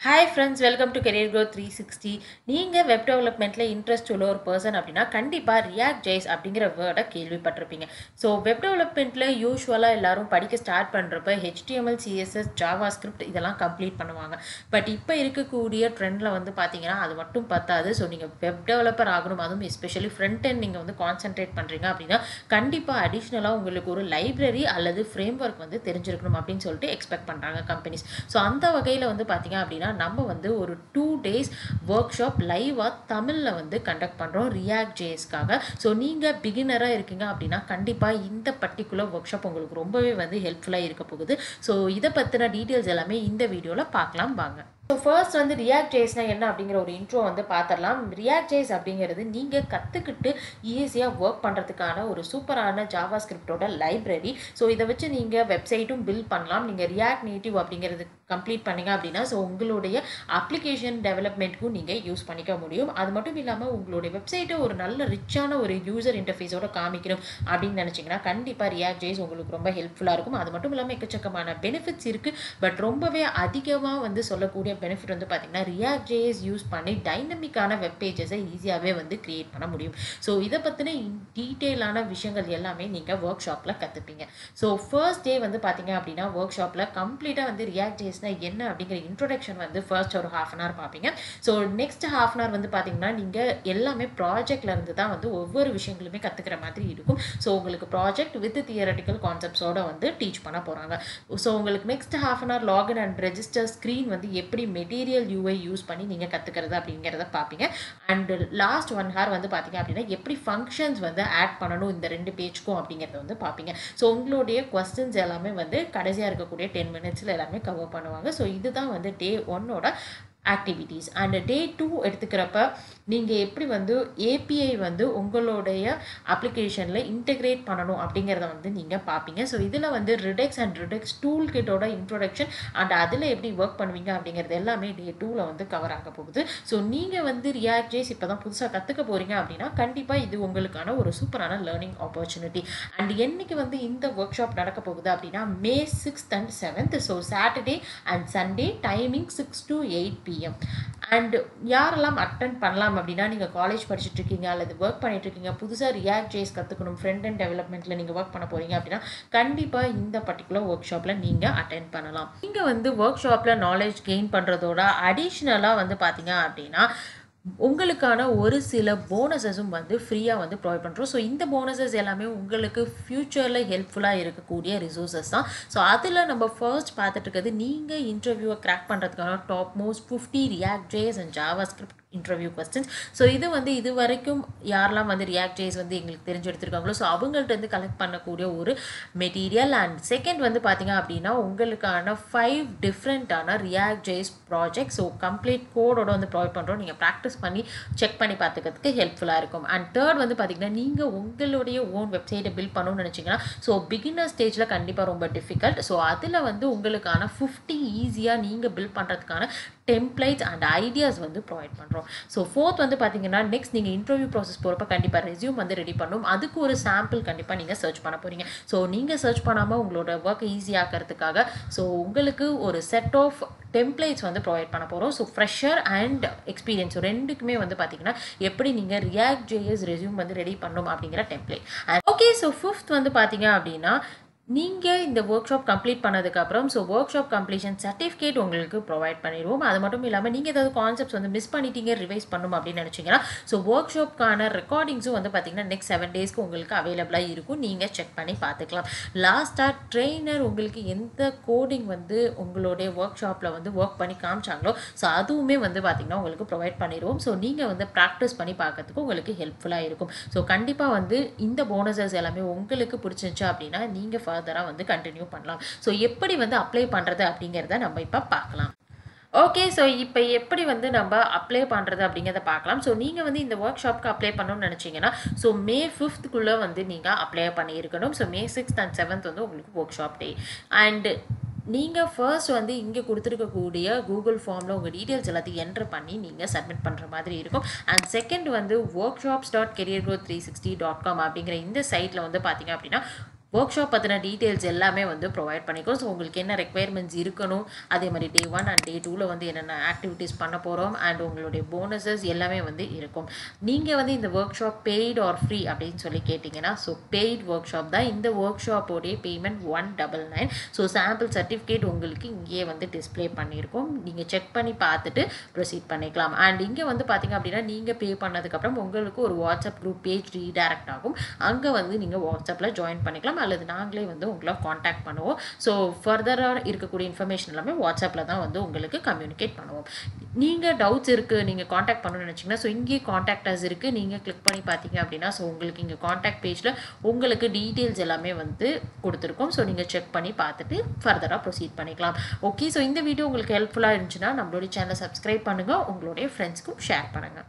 Hi friends, welcome to Career Growth 360. நீங்கள் web டெவலப்மெண்ட்டில் interest உள்ள ஒரு பர்சன் அப்படின்னா கண்டிப்பாக ரியாக்ட் ஜேஸ் அப்படிங்கிற வேர்டை கேள்விப்பட்டிருப்பீங்க. ஸோ வெப் டெவலப்மெண்ட்டில் யூஸ்வலாக எல்லாரும் படிக்க ஸ்டார்ட் பண்ணுறப்ப HTML, CSS, JavaScript இதெல்லாம் கம்ப்ளீட் பண்ணுவாங்க. பட் இப்போ இருக்கக்கூடிய ட்ரெண்டில் வந்து பார்த்தீங்கன்னா அது மட்டும் பத்தாது. ஸோ நீங்கள் வெப் டெவலப்பர் ஆகணும், அதுவும் எஸ்பெஷலி ஃப்ரண்ட் எண்ட் நீங்கள் வந்து கான்சென்ட்ரேட் பண்ணுறீங்க அப்படின்னா கண்டிப்பாக அடிஷ்னலாக உங்களுக்கு ஒரு லைப்ரரி அல்லது ஃப்ரேம் ஒர்க் வந்து தெரிஞ்சிருக்கணும் அப்படின்னு சொல்லிட்டு எக்ஸ்பெக்ட் பண்ணுறாங்க கம்பெனிஸ். ஸோ அந்த வகையில் வந்து பார்த்தீங்க அப்படின்னா நம்ம வந்து ஒரு 2 days ஒர்க் ஷாப் லைவாக தமிழில் வந்து கண்டக்ட் பண்ணுறோம் ரியாக்ட் ஜேஎஸ்க்காக. ஸோ நீங்கள் பிகினராக இருக்கீங்க அப்படின்னா கண்டிப்பாக இந்த பர்டிகுலர் ஒர்க் ஷாப் உங்களுக்கு ரொம்பவே வந்து ஹெல்ப்ஃபுல்லாக இருக்க போகுது. ஸோ இதை பற்றின டீட்டெயில்ஸ் எல்லாமே இந்த வீடியோவில் பார்க்கலாம் வாங்க. ஸோ ஃபர்ஸ்ட் வந்து ரியாக்ட் ஜேஸ்னா என்ன அப்படிங்கிற ஒரு இன்ட்ரோ வந்து பார்த்துடலாம். ரியாக்ட் ஜேஸ் அப்படிங்கிறது நீங்கள் கற்றுக்கிட்டு ஈஸியாக ஒர்க் பண்ணுறதுக்கான ஒரு சூப்பரான ஜாவா ஸ்கிரிப்டோட லைப்ரரி. ஸோ இதை வச்சு நீங்கள் வெப்சைட்டும் பில்ட் பண்ணலாம். நீங்கள் ரியாக்ட் நேட்டிவ் அப்படிங்கிறது கம்ப்ளீட் பண்ணிங்க அப்படின்னா ஸோ உங்களுடைய அப்ளிகேஷன் டெவலப்மெண்ட்க்கும் நீங்கள் யூஸ் பண்ணிக்க முடியும். அது மட்டும் இல்லாமல் உங்களுடைய வெப்சைட்டை ஒரு நல்ல ரிச்சான ஒரு யூசர் இன்டர்ஃபேஸோட காமிக்கணும் அப்படின்னு நினச்சிங்கன்னா கண்டிப்பாக ரியாக்ட் ஜேஸ் உங்களுக்கு ரொம்ப ஹெல்ப்ஃபுல்லாக இருக்கும். அது மட்டும் இல்லாமல் எக்கச்சக்கமான பெனிஃபிட்ஸ் இருக்குது. பட் ரொம்பவே அதிகமாக வந்து சொல்லக்கூடிய பெனிஃபிட் வந்து பார்த்தீங்கன்னா ரியாக்ட் ஜேஎஸ் யூஸ் பண்ணி டைனமிக்கான வெப் பேஜஸை ஈஸியாகவே வந்து கிரியேட் பண்ண முடியும். ஸோ இதை பற்றின டீட்டெயிலான விஷயங்கள் எல்லாமே நீங்கள் ஒர்க் ஷாப்பில் கற்றுப்பீங்க. ஸோ ஃபர்ஸ்ட் டே வந்து பார்த்தீங்க அப்படின்னா ஒர்க் ஷாப்பில் கம்ப்ளீட்டாக வந்து ரியாக்ட் ஜேஎஸ்னா என்ன அப்படிங்கிற இன்ட்ரோடக்ஷன் வந்து ஃபர்ஸ்ட் ஒரு ½ hour பார்ப்பீங்க. ஸோ நெக்ஸ்ட் ½ hour வந்து பார்த்தீங்கன்னா நீங்கள் எல்லாமே ப்ராஜெக்ட்ல இருந்து தான் வந்து ஒவ்வொரு விஷயங்களுமே கற்றுக்கிற மாதிரி இருக்கும். ஸோ உங்களுக்கு ப்ராஜெக்ட் வித் தியரட்டிக்கல் கான்செப்ட்ஸோட வந்து டீச் பண்ண போகிறாங்க. ஸோ உங்களுக்கு next ½ hour login and register screen வந்து எப்படி மெட்டீரியல் யூஐ யூஸ் பண்ணி நீங்கள் கற்றுக்கிறது அப்படிங்கிறத பார்ப்பீங்க. அண்ட் லாஸ்ட் 1 hour வந்து பார்த்தீங்க அப்படின்னா எப்படி ஃபங்க்ஷன்ஸ் வந்து ஆட் பண்ணணும் இந்த 2 பேஜ்க்கும் அப்படிங்கிறத வந்து பார்ப்பீங்க. ஸோ உங்களுடைய கொஸ்டின்ஸ் எல்லாமே வந்து கடைசியாக இருக்கக்கூடிய 10 minutes எல்லாமே கவர் பண்ணுவாங்க. ஸோ இதுதான் வந்து டே 1ஓட ஆக்டிவிட்டீஸ். அண்ட் டே 2 எடுத்துக்கிறப்ப நீங்கள் எப்படி வந்து ஏபிஐ வந்து உங்களுடைய அப்ளிகேஷனில் இன்டெகிரேட் பண்ணணும் அப்படிங்கிறத வந்து நீங்கள் பார்ப்பீங்க. ஸோ இதில் வந்து ரிடெக்ஸ் அண்ட் ரிடெக்ஸ் டூல் கிட்டோட இன்ட்ரோடக்ஷன் அண்ட் அதில் எப்படி ஒர்க் பண்ணுவீங்க அப்படிங்கிறது எல்லாமே டே 2ல் வந்து கவர் ஆக போகுது. ஸோ நீங்கள் வந்து ரியாக்ட் ஜேஸ் இப்போ தான் புதுசாக கற்றுக்க போகிறீங்க அப்படின்னா கண்டிப்பாக இது உங்களுக்கான ஒரு சூப்பரான லேர்னிங் ஆப்பர்ச்சுனிட்டி. அண்ட் என்னைக்கு வந்து இந்த ஒர்க் ஷாப் நடக்க போகுது அப்படின்னா May 6th and 7th. So Saturday and Sunday timing 6 to 8 PM. And யாரெல்லாம் அட்டென்ட் பண்ணலாம் அப்படின்னா நீங்கள் காலேஜ் படிச்சுட்டு இருக்கீங்க அல்லது ஒர்க் பண்ணிட்டு இருக்கீங்க, புதுசாக ரியாக்ட் ஜேஸ் கற்றுக்கணும், ஃப்ரண்ட் அண்ட் டெவலப்மெண்ட்டில் நீங்கள் ஒர்க் பண்ண போகிறீங்க அப்படின்னா கண்டிப்பாக இந்த பர்டிகுலர் ஒர்க் ஷாப்பில் நீங்கள் அட்டென்ட் பண்ணலாம். நீங்கள் வந்து ஒர்க் ஷாப்பில் நாலேஜ் கெயின் பண்ணுறதோட அடிஷ்னலாக வந்து பார்த்தீங்க அப்படின்னா உங்களுக்கான ஒரு சில போனஸஸும் வந்து ஃப்ரீயாக வந்து ப்ரொவைட் பண்ணுறோம். ஸோ இந்த போனஸஸ் எல்லாமே உங்களுக்கு ஃப்யூச்சரில் ஹெல்ப்ஃபுல்லாக இருக்கக்கூடிய ரிசோர்ஸஸ் தான். ஸோ அதில் நம்ம ஃபர்ஸ்ட் பார்த்துட்டு இருக்கிறது நீங்கள் இன்டர்வியூவை கிராக் பண்ணுறதுக்கான top most 50 react JS and Java script interview questions. So இது வந்து இது வரைக்கும் யாரெல்லாம் வந்து ரியாக்ட் ஜேஎஸ் வந்து எங்களுக்கு தெரிஞ்சு எடுத்துருக்காங்களோ ஸோ அவங்கள்ட்ட வந்து கலெக்ட் பண்ணக்கூடிய ஒரு மெட்டீரியல். அண்ட் செகண்ட் வந்து பார்த்தீங்க அப்படின்னா உங்களுக்கான 5 டிஃப்ரெண்ட்டான React JS project so complete கோடோட வந்து ப்ரொவைட் பண்ணுறோம். நீங்கள் ப்ராக்டிஸ் பண்ணி செக் பண்ணி பார்த்துக்கிறதுக்கு ஹெல்ப்ஃபுல்லாக இருக்கும். அண்ட் தேர்ட் வந்து பார்த்தீங்கன்னா நீங்கள் உங்களுடைய ஓன் வெப்சைட்டை பில்ட் பண்ணணும்னு நினச்சிங்கன்னா ஸோ பிகினர் ஸ்டேஜில் கண்டிப்பாக ரொம்ப டிஃபிகல்ட். ஸோ அதில் வந்து உங்களுக்கான 50 ஈஸியாக நீங்கள் பில்ட் பண்ணுறதுக்கான டெம்ப்ளேட்ஸ் அண்ட் ஐடியாஸ் வந்து ப்ரொவைட் பண்ணுறோம். ஸோ ஃபோர்த் வந்து பார்த்தீங்கன்னா நெக்ஸ்ட் நீங்கள் இன்டர்வியூ ப்ராசஸ் போகிறப்ப கண்டிப்பாக ரெஸ்யூம் வந்து ரெடி பண்ணணும். அதுக்கு ஒரு சாம்பிள் கண்டிப்பாக நீங்கள் சர்ச் பண்ண போகிறீங்க. ஸோ நீங்கள் சர்ச் பண்ணாமல் உங்களோட ஒர்க்கை ஈஸியாக்கிறதுக்காக ஸோ உங்களுக்கு ஒரு செட் ஆஃப் டெம்ப்ளேட்ஸ் வந்து ப்ரொவைட் பண்ண போகிறோம். ஸோ ஃப்ரெஷர் அண்ட் எக்ஸ்பீரியன்ஸ் ரெண்டுக்குமே வந்து பார்த்தீங்கன்னா எப்படி நீங்கள் ரியாக்ட் ஜேஎஸ் ரெஸ்யூம் வந்து ரெடி பண்ணணும் அப்படிங்கிற டெம்ப்ளேட். ஓகே, ஸோ ஃபிஃப்த் வந்து பார்த்தீங்க அப்படின்னா நீங்கள் இந்த ஒர்க் ஷாப் கம்ப்ளீட் பண்ணதுக்கப்புறம் so work shop completion certificate உங்களுக்கு ப்ரொவைட் பண்ணிடுவோம். அது மட்டும் இல்லாமல் நீங்கள் ஏதாவது கான்செப்ட்ஸ் வந்து மிஸ் பண்ணிட்டீங்க, ரிவைஸ் பண்ணணும் அப்படின்னு நினச்சிங்கன்னா ஸோ ஒர்க் ஷாப்க்கான ரெக்கார்டிங்ஸும் வந்து பார்த்தீங்கன்னா நெக்ஸ்ட் 7 daysக்கு உங்களுக்கு அவைலபிளாக இருக்கும். நீங்கள் செக் பண்ணி பார்த்துக்கலாம். லாஸ்ட்டாக ட்ரெயினர் உங்களுக்கு எந்த கோடிங் வந்து உங்களுடைய ஒர்க் ஷாப்பில் வந்து ஒர்க் பண்ணி காமிச்சாங்களோ ஸோ அதுவுமே வந்து பார்த்தீங்கன்னா உங்களுக்கு ப்ரொவைட் பண்ணிடுவோம். ஸோ நீங்கள் வந்து ப்ராக்டிஸ் பண்ணி பார்க்கறதுக்கு உங்களுக்கு ஹெல்ப்ஃபுல்லாக இருக்கும். ஸோ கண்டிப்பாக வந்து இந்த போனஸஸ் எல்லாமே உங்களுக்கு பிடிச்சிருந்துச்சு அப்படின்னா நீங்கள் ஃபர்தராக வந்து கண்டினியூ பண்ணலாம். ஸோ எப்படி வந்து அப்ளை பண்ணுறது அப்படிங்கிறத நம்ம இப்போ பார்க்கலாம். ஓகே, ஸோ இப்போ எப்படி வந்து நம்ம அப்ளை பண்ணுறது அப்படிங்கிறத பார்க்கலாம். ஸோ நீங்கள் வந்து இந்த ஒர்க் ஷாப்க்கு அப்ளை பண்ணணும்னு நினச்சிங்கன்னா ஸோ May 5th வந்து நீங்கள் அப்ளை பண்ணியிருக்கணும். So May 6th and 7th வந்து உங்களுக்கு ஒர்க் ஷாப் டே. அண்ட் நீங்கள் ஃபர்ஸ்ட் வந்து இங்கே கொடுத்துருக்கக்கூடிய கூகுள் ஃபார்மில் உங்கள் டீட்டெயில்ஸ் எல்லாத்தையும் என்ட்ரு பண்ணி நீங்கள் சப்மிட் பண்ணுற மாதிரி இருக்கும். அண்ட் செகண்ட் வந்து workshops.careergrowth360.com அப்படிங்கிற இந்த சைட்டில் வந்து பார்த்தீங்க அப்படின்னா ஒர்க் ஷாப் பற்றின டீட்டெயில்ஸ் எல்லாமே வந்து ப்ரொவைட் பண்ணிக்கோம். ஸோ உங்களுக்கு என்ன ரெக்குயர்மெண்ட்ஸ் இருக்கணும், அதே மாதிரி டே 1 அண்ட் டே 2வில் வந்து என்னென்ன ஆக்டிவிட்டீஸ் பண்ண போகிறோம் அண்ட் உங்களுடைய போனஸஸ் எல்லாமே வந்து இருக்கும். நீங்கள் வந்து இந்த workshop paid or free அப்படின்னு சொல்லி கேட்டிங்கன்னா, ஸோ பெய்ட் ஒர்க் ஷாப் தான். இந்த ஒர்க் ஷாப்போடைய பேமெண்ட் 199. ஸோ சாம்பிள் சர்டிஃபிகேட் உங்களுக்கு இங்கேயே வந்து டிஸ்பிளே பண்ணியிருக்கோம். நீங்கள் செக் பண்ணி பார்த்துட்டு ப்ரொசீட் பண்ணிக்கலாம். அண்ட் இங்கே வந்து பார்த்திங்க அப்படின்னா நீங்கள் பே பண்ணதுக்கப்புறம் உங்களுக்கு ஒரு வாட்ஸ்அப் குரூப் பேஜ் ரீடைரக்ட் ஆகும். அங்கே வந்து நீங்கள் வாட்ஸ்அப்பில் ஜாயின் பண்ணிக்கலாம், அல்லது நாங்களே வந்து உங்களை காண்டாக்ட் பண்ணுவோம். ஸோ ஃபர்தராக இருக்கக்கூடிய இன்ஃபர்மேஷன் எல்லாமே வாட்ஸ்அப்பில் தான் வந்து உங்களுக்கு கம்யூனிகேட் பண்ணுவோம். நீங்கள் டவுட்ஸ் இருக்குது, நீங்கள் காண்டாக்ட் பண்ணணும்னு நினச்சிங்கன்னா, ஸோ இங்கே காண்டாக்டர்ஸ் இருக்குது, நீங்கள் கிளிக் பண்ணி பார்த்தீங்க அப்படின்னா ஸோ உங்களுக்கு இங்கே காண்டாக்ட் பேஜில் உங்களுக்கு டீட்டெயில்ஸ் எல்லாமே வந்து கொடுத்துருக்கோம். ஸோ நீங்கள் செக் பண்ணி பார்த்துட்டு ஃபர்தராக ப்ரொசீட் பண்ணிக்கலாம். ஓகே, ஸோ இந்த வீடியோ உங்களுக்கு ஹெல்ப்ஃபுல்லாக இருந்துச்சுன்னா நம்மளுடைய சேனலை சப்ஸ்கிரைப் பண்ணுங்கள், உங்களுடைய ஃப்ரெண்ட்ஸ்க்கும் ஷேர் பண்ணுங்கள்.